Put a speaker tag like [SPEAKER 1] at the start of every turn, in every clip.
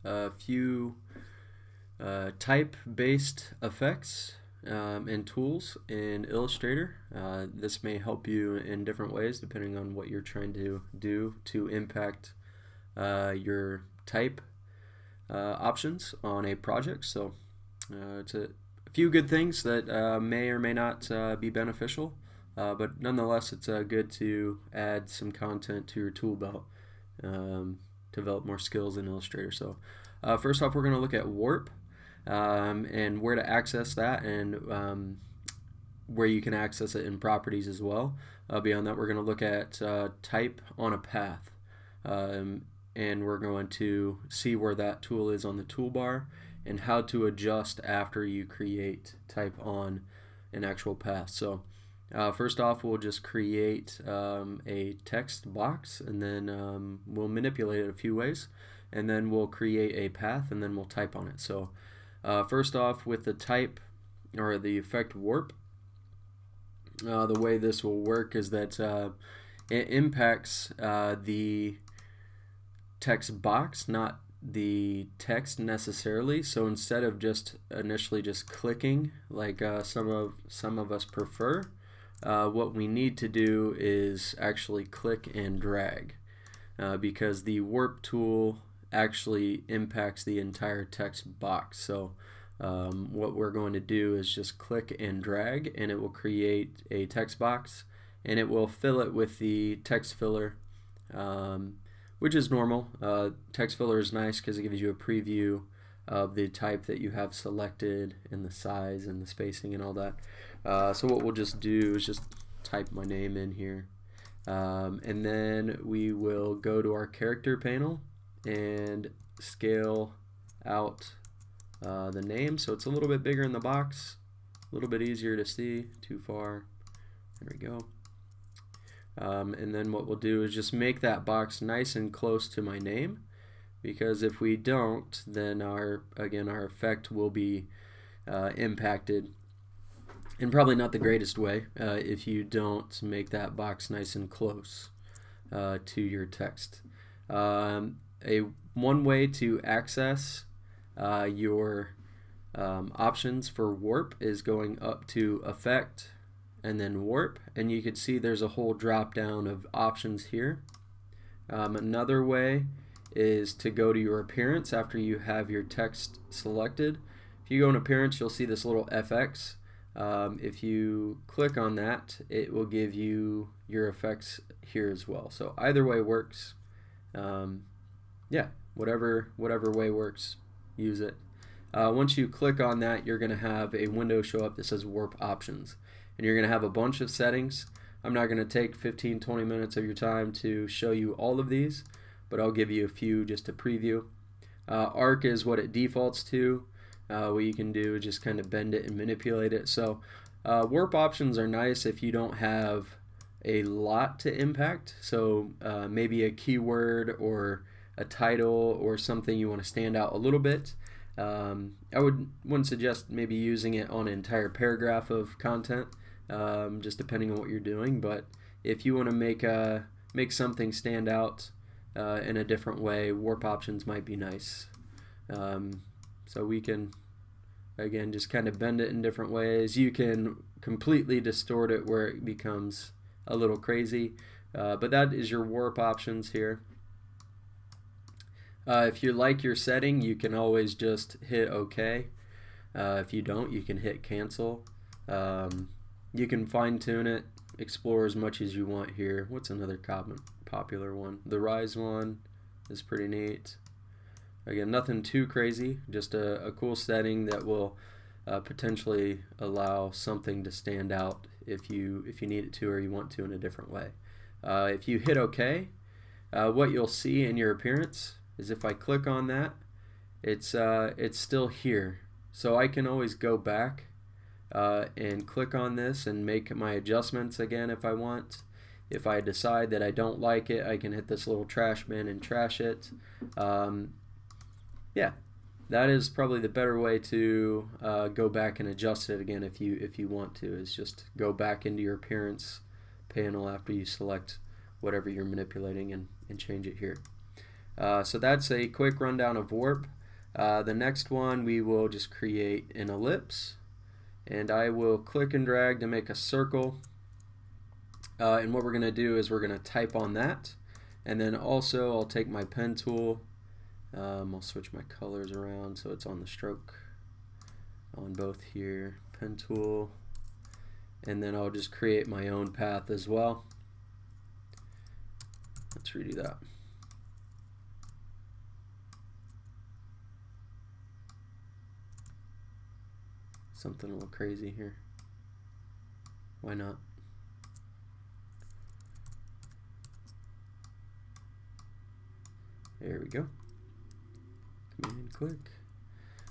[SPEAKER 1] a few type-based effects and tools in Illustrator. This may help you in different ways depending on what you're trying to do to impact your type options on a project. So it's a few good things that may or may not be beneficial, but nonetheless it's good to add some content to your tool belt, develop more skills in Illustrator. So first off, we're going to look at warp and where to access that, and where you can access it in properties as well. Beyond that, we're going to look at type on a path, and we're going to see where that tool is on the toolbar and how to adjust after you create type on an actual path. So first off, we'll just create a text box, and then we'll manipulate it a few ways, and then we'll create a path, and then we'll type on it. So first off, with the type or the effect warp, the way this will work is that it impacts the text box, not the text necessarily. So instead of just initially just clicking like some of us prefer, what we need to do is actually click and drag, because the warp tool actually impacts the entire text box. So what we're going to do is just click and drag, and it will create a text box, and it will fill it with the text filler, which is normal. Text filler is nice because it gives you a preview of the type that you have selected and the size and the spacing and all that. So what we'll just do is just type my name in here, and then we will go to our character panel and scale out the name so it's a little bit bigger in the box, a little bit easier to see. Too far. There we go. And then what we'll do is just make that box nice and close to my name, because if we don't, then our effect will be impacted, and probably not the greatest way if you don't make that box nice and close to your text. One way to access your options for warp is going up to effect and then warp, and you can see there's a whole drop down of options here. Another way is to go to your appearance after you have your text selected. If you go in appearance, you'll see this little FX. If you click on that, it will give you your effects here as well. So either way works. Yeah, whatever way works, use it. Once you click on that, you're going to have a window show up that says warp options, and you're going to have a bunch of settings. I'm not going to take 15-20 minutes of your time to show you all of these, but I'll give you a few just to preview. Arc is what it defaults to. What you can do is just kind of bend it and manipulate it. So warp options are nice if you don't have a lot to impact. So maybe a keyword or a title or something you want to stand out a little bit. I wouldn't suggest maybe using it on an entire paragraph of content, just depending on what you're doing. But if you want to make something stand out in a different way, warp options might be nice. So we can, again, just kind of bend it in different ways. You can completely distort it where it becomes a little crazy, but that is your warp options here. If you like your setting, you can always just hit OK. If you don't, you can hit cancel. You can fine tune it, explore as much as you want here. What's another popular one? The rise one is pretty neat. Again, nothing too crazy, just a cool setting that will potentially allow something to stand out if you need it to, or you want to in a different way. If you hit OK, what you'll see in your appearance is if I click on that, it's still here. So I can always go back and click on this and make my adjustments again if I want. If I decide that I don't like it, I can hit this little trash bin and trash it. Yeah, that is probably the better way to go back and adjust it again if you want to, is just go back into your appearance panel after you select whatever you're manipulating and change it here. So that's a quick rundown of warp. The next one, we will just create an ellipse, and I will click and drag to make a circle. And what we're going to do is we're going to type on that, and then also I'll take my pen tool. I'll switch my colors around so it's on the stroke on both here. Pen tool, and then I'll just create my own path as well. Let's redo that. Something a little crazy here. Why not? There we go. Command click.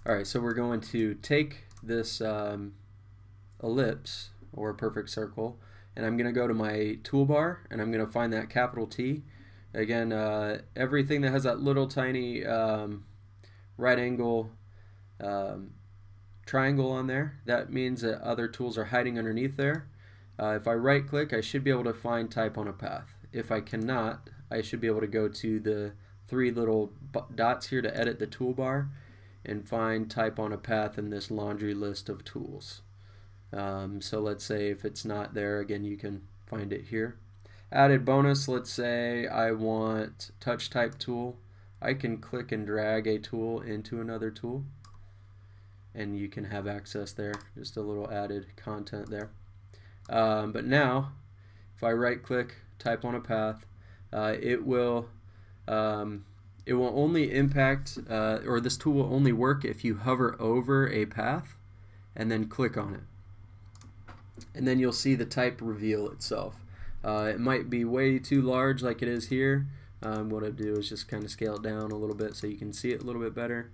[SPEAKER 1] Alright, so we're going to take this ellipse or perfect circle, and I'm going to go to my toolbar and I'm going to find that capital T. Again, everything that has that little tiny right angle triangle on there, that means that other tools are hiding underneath there. If I right click, I should be able to find type on a path. If I cannot, I should be able to go to the three little dots here to edit the toolbar and find type on a path in this laundry list of tools. So let's say if it's not there, again, you can find it here. Added bonus, let's say I want touch type tool. I can click and drag a tool into another tool, and you can have access there. Just a little added content there. But now, if I right click, type on a path, it will only impact, or this tool will only work if you hover over a path and then click on it. And then you'll see the type reveal itself. It might be way too large like it is here. What I do is just kind of scale it down a little bit so you can see it a little bit better.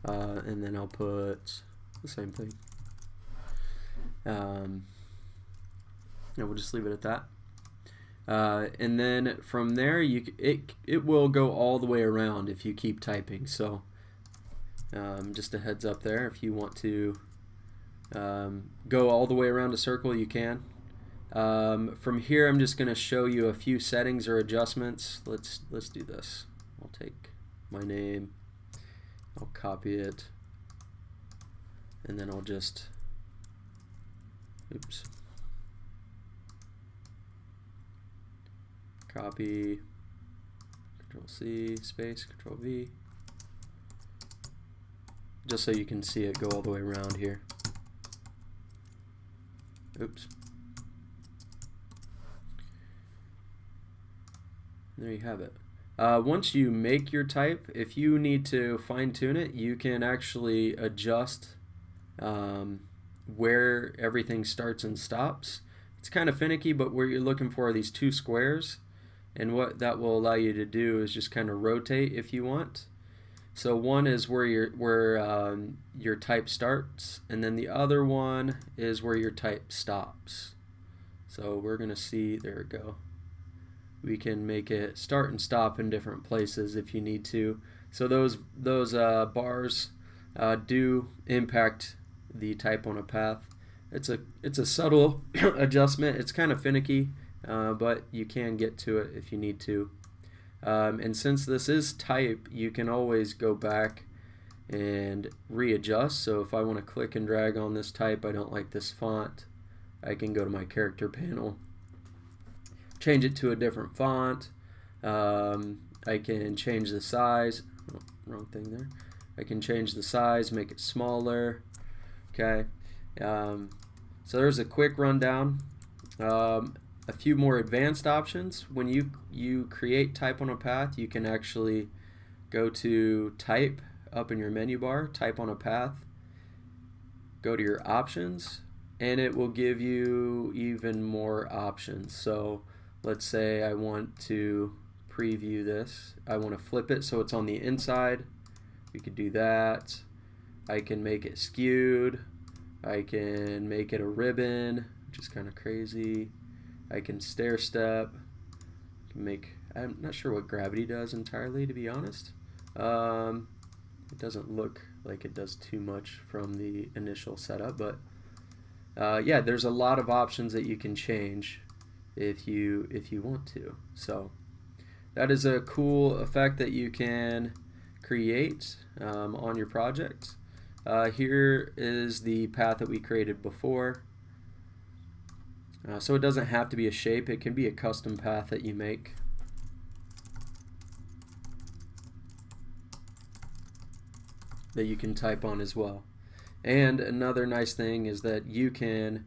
[SPEAKER 1] And then I'll put the same thing. And we'll just leave it at that. And then from there, it will go all the way around if you keep typing. So just a heads up there. If you want to go all the way around a circle, you can. From here, I'm just going to show you a few settings or adjustments. Let's do this. I'll take my name, I'll copy it, and then I'll just, oops, copy, Control C, space, Control V, just so you can see it go all the way around here. Oops. There you have it. Once you make your type, if you need to fine-tune it, you can actually adjust where everything starts and stops. It's kind of finicky, but what you're looking for are these two squares, and what that will allow you to do is just kind of rotate if you want. So one is where your type starts, and then the other one is where your type stops. So we're going to see, there we go. We can make it start and stop in different places if you need to. So those bars do impact the type on a path. It's a subtle adjustment. It's kind of finicky, but you can get to it if you need to. And since this is type, you can always go back and readjust. So if I want to click and drag on this type, I don't like this font, I can go to my character panel, change it to a different font. I can change the size. Oh, wrong thing there. I can change the size, make it smaller. Okay. So there's a quick rundown. A few more advanced options. When you create type on a path, you can actually go to type up in your menu bar, type on a path, go to your options, and it will give you even more options. So let's say I want to preview this. I want to flip it so it's on the inside. We could do that. I can make it skewed. I can make it a ribbon, which is kind of crazy. I can stair step. I'm not sure what gravity does entirely, to be honest. It doesn't look like it does too much from the initial setup, but yeah, there's a lot of options that you can change if you want to. So that is a cool effect that you can create on your project. Here is the path that we created before. So it doesn't have to be a shape, it can be a custom path that you make. That you can type on as well. And another nice thing is that you can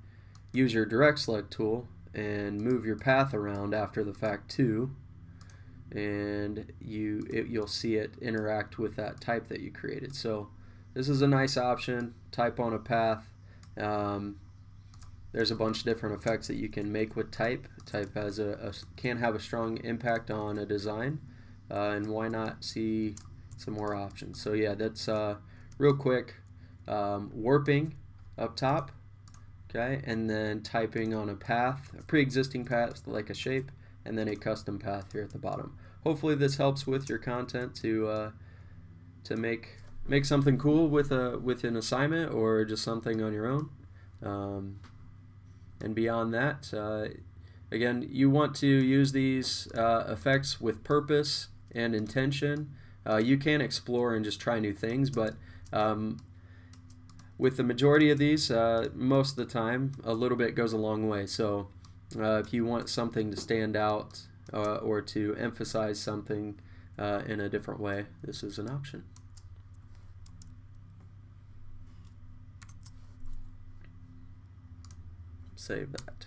[SPEAKER 1] use your direct select tool and move your path around after the fact too, and you'll see it interact with that type that you created. So this is a nice option. Type on a path. There's a bunch of different effects that you can make with type. Type has can have a strong impact on a design, and why not see some more options. So yeah, that's real quick. Warping up top, okay, and then typing on a path, a pre-existing path like a shape, and then a custom path here at the bottom. Hopefully this helps with your content to make something cool with an assignment or just something on your own. And beyond that, again, you want to use these effects with purpose and intention. You can explore and just try new things, but with the majority of these, most of the time, a little bit goes a long way. So if you want something to stand out or to emphasize something in a different way, this is an option. Save that.